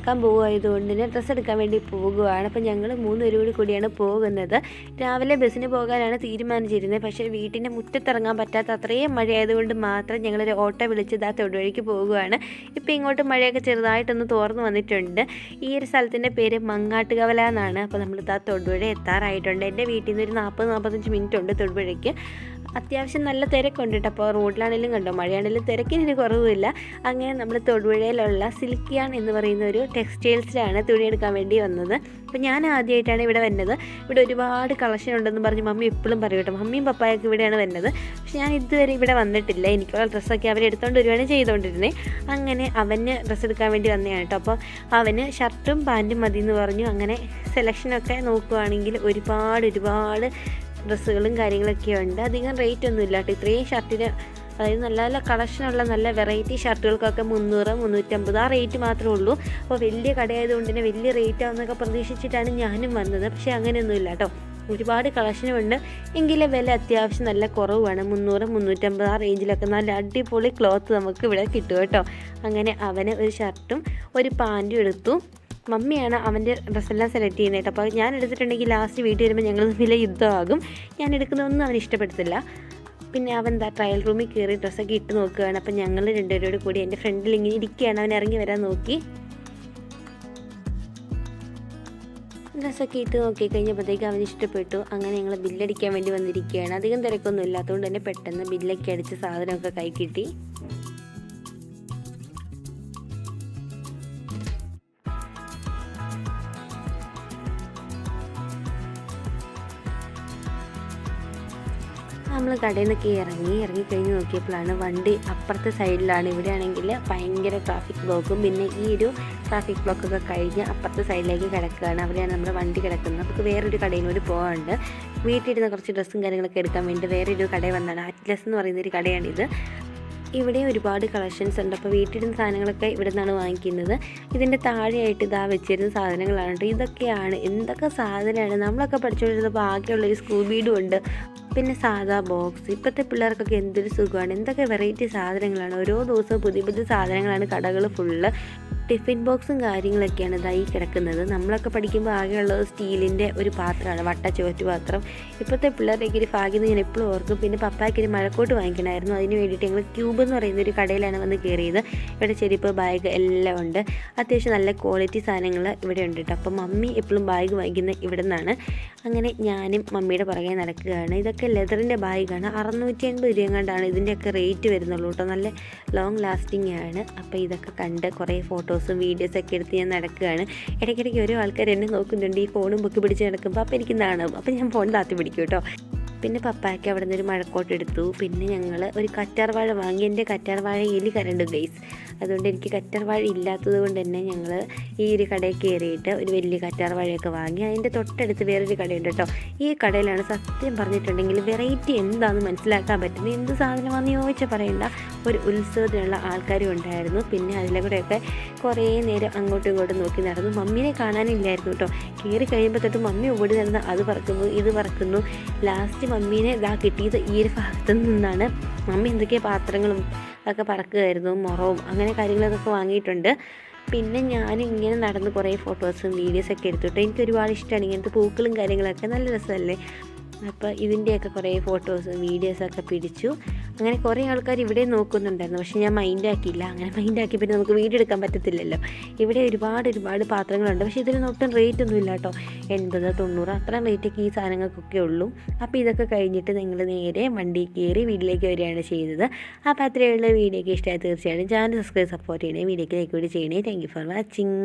തുറക്കാൻ പോകുമായതുകൊണ്ട് തന്നെ ഡ്രസ്സ് എടുക്കാൻ വേണ്ടി പോകുകയാണ്. അപ്പോൾ ഞങ്ങൾ 3 പേരും കൂടിയാണ് പോകുന്നത്. രാവിലെ ബസ്സിന് പോകാനാണ് തീരുമാനിച്ചിരുന്നത്. പക്ഷേ വീട്ടിൻ്റെ മുറ്റത്തിറങ്ങാൻ പറ്റാത്ത അത്രയും മഴയായതുകൊണ്ട് മാത്രം ഞങ്ങളൊരു ഓട്ടോ വിളിച്ച് തൊടുവഴിക്ക് പോകുകയാണ്. ഇപ്പോൾ ഇങ്ങോട്ട് മഴയൊക്കെ ചെറുതായിട്ടൊന്ന് തോർന്ന് വന്നിട്ടുണ്ട്. ഈ ഒരു സ്ഥലത്തിൻ്റെ പേര് മങ്ങാട്ടുകവല എന്നാണ്. അപ്പോൾ നമ്മൾ തൊടുപുഴ എത്താറായിട്ടുണ്ട്. എൻ്റെ വീട്ടിൽ നിന്ന് ഒരു 40-45 മിനിറ്റ് ഉണ്ട് തൊടുപുഴയ്ക്ക്. അത്യാവശ്യം നല്ല തിരക്കുണ്ട് കേട്ടോ. അപ്പോൾ റോഡിലാണെങ്കിലും കണ്ടോ, മഴയാണെങ്കിലും തിരക്കിന് കുറവില്ല. അങ്ങനെ നമ്മൾ തൊടുപുഴയിലുള്ള സിൽക്കിയാൻ എന്ന് പറയുന്ന ഒരു ടെക്സ്റ്റൈൽസിലാണ് തുണി എടുക്കാൻ വേണ്ടി വന്നത്. അപ്പോൾ ഞാൻ ആദ്യമായിട്ടാണ് ഇവിടെ വരുന്നത്. ഇവിടെ ഒരുപാട് കളക്ഷൻ ഉണ്ടെന്ന് പറഞ്ഞ് മമ്മി എപ്പോഴും പറയും കേട്ടോ. മമ്മിയും പപ്പായൊക്കെ ഇവിടെയാണ് വരുന്നത്. പക്ഷെ ഞാൻ ഇതുവരെ ഇവിടെ വന്നിട്ടില്ല. എനിക്കുള്ള ഡ്രസ്സൊക്കെ അവരെടുത്തുകൊണ്ട് വരുവാണ് ചെയ്തുകൊണ്ടിരുന്നത്. അങ്ങനെ അവന് ഡ്രസ്സ് എടുക്കാൻ വേണ്ടി വന്നതാണ് കേട്ടോ. അപ്പോൾ അവന് ഷർട്ടും പാൻറ്റും മതി എന്ന് പറഞ്ഞു. അങ്ങനെ സെലക്ഷനൊക്കെ നോക്കുകയാണെങ്കിൽ ഒരുപാട് ഡ്രസ്സുകളും കാര്യങ്ങളൊക്കെ ഉണ്ട്. അധികം റേറ്റ് ഒന്നും ഇല്ല കേട്ടോ. ഇത്രയും ഷർട്ടിന്, അതായത് നല്ല നല്ല കളക്ഷനുള്ള നല്ല വെറൈറ്റി ഷർട്ടുകൾക്കൊക്കെ 300-350 ആ റേറ്റ് മാത്രമേ ഉള്ളൂ. അപ്പോൾ വലിയ കടയായതുകൊണ്ട് തന്നെ വലിയ റേറ്റ് ആവുന്നൊക്കെ പ്രതീക്ഷിച്ചിട്ടാണ് ഞാനും വന്നത്. പക്ഷേ അങ്ങനെയൊന്നും ഇല്ല കേട്ടോ. ഒരുപാട് കളക്ഷനുമുണ്ട്. എങ്കിലും വില അത്യാവശ്യം നല്ല കുറവാണ്. 300-350 ആ റേഞ്ചിലൊക്കെ നല്ല അടിപൊളി ക്ലോത്ത് നമുക്ക് ഇവിടെ കിട്ടും കേട്ടോ. അങ്ങനെ അവന് ഒരു ഷർട്ടും ഒരു പാൻറ്റും എടുത്തു. മമ്മിയാണ് അവൻ്റെ ഡ്രസ്സെല്ലാം സെലക്ട് ചെയ്യുന്നത്. അപ്പോൾ ഞാൻ എടുത്തിട്ടുണ്ടെങ്കിൽ ലാസ്റ്റ് വീട്ടിൽ വരുമ്പോൾ ഞങ്ങൾ തമ്മിൽ യുദ്ധമാകും. ഞാൻ എടുക്കുന്നതൊന്നും അവന് ഇഷ്ടപ്പെടത്തില്ല. പിന്നെ അവൻ ട്രയൽ റൂമിൽ കയറി ഡ്രസ്സൊക്കെ ഇട്ട് നോക്കുകയാണ്. അപ്പോൾ ഞങ്ങൾ രണ്ടുപേരോട് കൂടി എൻ്റെ ഫ്രണ്ടിൽ ഇങ്ങനെ ഇരിക്കുകയാണ്. അവൻ ഇറങ്ങി വരാൻ നോക്കി. ഡ്രസ്സൊക്കെ ഇട്ട് നോക്കി കഴിഞ്ഞപ്പോഴത്തേക്ക് അവന് ഇഷ്ടപ്പെട്ടു. അങ്ങനെ ഞങ്ങൾ ബില്ലടിക്കാൻ വേണ്ടി വന്നിരിക്കുകയാണ്. അധികം തിരക്കൊന്നും ഇല്ലാത്തതുകൊണ്ട് തന്നെ പെട്ടെന്ന് ബില്ലൊക്കെ അടിച്ച് സാധനമൊക്കെ കൈ കിട്ടി. നമ്മൾ കടയിൽ നിന്നൊക്കെ ഇറങ്ങിക്കഴിഞ്ഞ് നോക്കിയപ്പോഴാണ് വണ്ടി അപ്പുറത്തെ സൈഡിലാണ്. ഇവിടെയാണെങ്കിൽ ഭയങ്കര ട്രാഫിക് ബ്ലോക്കും. പിന്നെ ഈ ഒരു ട്രാഫിക് ബ്ലോക്കൊക്കെ കഴിഞ്ഞ് അപ്പുറത്തെ സൈഡിലേക്ക് കിടക്കുകയാണ്. അവിടെയാണ് നമ്മുടെ വണ്ടി കിടക്കുന്നത്. നമുക്ക് വേറൊരു കടയിൽ കൂടി പോകാനുണ്ട്. വീട്ടിലിരുന്ന കുറച്ച് ഡ്രസ്സും കാര്യങ്ങളൊക്കെ എടുക്കാൻ വേണ്ടി വേറൊരു കടയിൽ വന്നതാണ്. അറ്റ്ലസ് എന്ന് പറയുന്നൊരു കടയാണിത്. ഇവിടെ ഒരുപാട് കളക്ഷൻസ് ഉണ്ട്. അപ്പോൾ വീട്ടിലിരുന്ന സാധനങ്ങളൊക്കെ ഇവിടെ നിന്നാണ് വാങ്ങിക്കുന്നത്. ഇതിൻ്റെ താഴെയായിട്ട് വെച്ചിരുന്ന സാധനങ്ങളാണ് കേട്ടോ. ഇതൊക്കെയാണ് എന്തൊക്കെ സാധനമാണ്. നമ്മളൊക്കെ പഠിച്ചുകൊണ്ടിരുന്നപ്പോൾ ആകെയുള്ളൊരു സ്കൂബീഡും ഉണ്ട്. പിന്നെ സാധാ ബോക്സ്. ഇപ്പോഴത്തെ പിള്ളേർക്കൊക്കെ എന്തൊരു സുഖമാണ്. എന്തൊക്കെ വെറൈറ്റി സാധനങ്ങളാണ്. ഓരോ ദിവസവും പുതിയ സാധനങ്ങളാണ് കടകൾ ഫുള്ള്. ടിഫിൻ ബോക്സും കാര്യങ്ങളൊക്കെയാണ് ഇതായി കിടക്കുന്നത്. നമ്മളൊക്കെ പഠിക്കുമ്പോൾ ആകെയുള്ളത് സ്റ്റീലിൻ്റെ ഒരു പാത്രമാണ്, വട്ട ചുവറ്റ് പാത്രം. ഇപ്പോഴത്തെ പിള്ളേരുടെയൊക്കെ ഒരു ഭാഗ്യം ഞാൻ എപ്പോഴും ഓർക്കും. പിന്നെ പപ്പായ്ക്കൊരു മഴക്കോട്ട് വാങ്ങിക്കണമായിരുന്നു. അതിന് വേണ്ടിയിട്ട് ഞങ്ങൾ ക്യൂബ് എന്ന് പറയുന്ന ഒരു കടയിലാണ് വന്ന് കയറിയത്. ഇവിടെ ചെരുപ്പ്, ബാഗ് എല്ലാം ഉണ്ട്. അത്യാവശ്യം നല്ല ക്വാളിറ്റി സാധനങ്ങൾ ഇവിടെ ഉണ്ട് കേട്ടോ. അപ്പോൾ മമ്മി എപ്പോഴും ബാഗ് വാങ്ങിക്കുന്നത് ഇവിടെ നിന്നാണ്. അങ്ങനെ ഞാനും മമ്മിയുടെ പുറകെ നടക്കുകയാണ്. ഇതൊക്കെ ലെതറിൻ്റെ ബാഗാണ്. 650 രൂപ കണ്ടാണ് ഇതിൻ്റെയൊക്കെ റേറ്റ് വരുന്നുള്ളൂ കേട്ടോ. നല്ല ലോങ് ലാസ്റ്റിംഗ് ആണ്. അപ്പോൾ ഇതൊക്കെ കണ്ട് കുറേ ഫോട്ടോസും വീഡിയോസൊക്കെ എടുത്ത് ഞാൻ നടക്കുകയാണ്. ഇടയ്ക്കിടയ്ക്ക് ഓരോ ആൾക്കാർ എന്നെ നോക്കുന്നുണ്ട്. ഈ ഫോണും ബുക്ക് പിടിച്ച് നടക്കുമ്പോൾ അപ്പോൾ എനിക്ക് നാണാവും. അപ്പോൾ ഞാൻ ഫോൺ താത്തി പിടിക്കും കേട്ടോ. പിന്നെ പപ്പായ്ക്ക് അവിടെ നിന്നൊരു മഴക്കോട്ട് എടുത്തു. പിന്നെ ഞങ്ങൾ ഒരു കറ്റാർവാഴ വാങ്ങി. എൻ്റെ കറ്റാർവാഴ എലി കരണ്ട് ഗൈസ്. അതുകൊണ്ട് എനിക്ക് കറ്റാർവാഴ ഇല്ലാത്തത് കൊണ്ട് തന്നെ ഞങ്ങൾ ഈ ഒരു കടയിൽ കയറിയിട്ട് ഒരു വലിയ കറ്റാർവാഴയൊക്കെ വാങ്ങി. അതിൻ്റെ തൊട്ടടുത്ത് വേറൊരു കടയുണ്ട് കേട്ടോ. ഈ കടയിലാണ് സത്യം പറഞ്ഞിട്ടുണ്ടെങ്കിൽ വെറൈറ്റി എന്താണെന്ന് മനസ്സിലാക്കാൻ പറ്റുന്നത്. എന്ത് സാധനമാണെന്ന് ചോദിച്ചാൽ പറയണ്ട. ഒരു ഉത്സവത്തിനുള്ള ആൾക്കാരും ഉണ്ടായിരുന്നു. പിന്നെ അതിലെ കൂടെയൊക്കെ കുറേ നേരം അങ്ങോട്ടും ഇങ്ങോട്ടും നോക്കി നടന്നു. മമ്മീനെ കാണാനില്ലായിരുന്നു കേട്ടോ. കയറി കഴിയുമ്പോൾ തൊട്ട് മമ്മി ഓടി നടന്ന് അത് പറക്കുന്നു ഇത് പറക്കുന്നു. ലാസ്റ്റ് മമ്മീനെ കിട്ടിയത് ഈ ഒരു ഭാഗത്തു നിന്നാണ്. മമ്മി എന്തൊക്കെയോ പാത്രങ്ങളും ഒക്കെ പറക്കുമായിരുന്നു, മുറവും അങ്ങനെ കാര്യങ്ങളൊക്കെ വാങ്ങിയിട്ടുണ്ട്. പിന്നെ ഞാനും ഇങ്ങനെ നടന്ന് കുറേ ഫോട്ടോസും വീഡിയോസൊക്കെ എടുത്തിട്ട് എനിക്ക് ഒരുപാട് ഇഷ്ടമാണ് ഇങ്ങനത്തെ പൂക്കളും കാര്യങ്ങളൊക്കെ. നല്ല രസമല്ലേ. അപ്പോൾ ഇതിൻ്റെയൊക്കെ കുറേ ഫോട്ടോസും വീഡിയോസൊക്കെ പിടിച്ചു. അങ്ങനെ കുറേ ആൾക്കാർ ഇവിടെ നോക്കുന്നുണ്ടായിരുന്നു. പക്ഷേ ഞാൻ മൈൻഡാക്കിയില്ല. അങ്ങനെ മൈൻഡാക്കി പിന്നെ നമുക്ക് വീഡിയോ എടുക്കാൻ പറ്റത്തില്ലല്ലോ. ഇവിടെ ഒരുപാട് പാത്രങ്ങളുണ്ട്. പക്ഷേ ഇതിന് ഒട്ടും റേറ്റ് ഒന്നും ഇല്ല കേട്ടോ. 80-90 അത്രയും റേറ്റൊക്കെ ഈ സാധനങ്ങൾക്കൊക്കെ ഉള്ളൂ. അപ്പോൾ ഇതൊക്കെ കഴിഞ്ഞിട്ട് നിങ്ങൾ നേരെ വണ്ടി കയറി വീട്ടിലേക്ക് വരികയാണ് ചെയ്തത്. അപ്പോൾ അത്രയുള്ള വീഡിയോക്ക് ഇഷ്ടമായി തീർച്ചയായിട്ടും ചാനൽ സബ്സ്ക്രൈബ് സപ്പോർട്ട് ചെയ്യണേ. വീഡിയോക്ക് ലൈക്ക് കൂടി ചെയ്യണേ. Thank you for watching.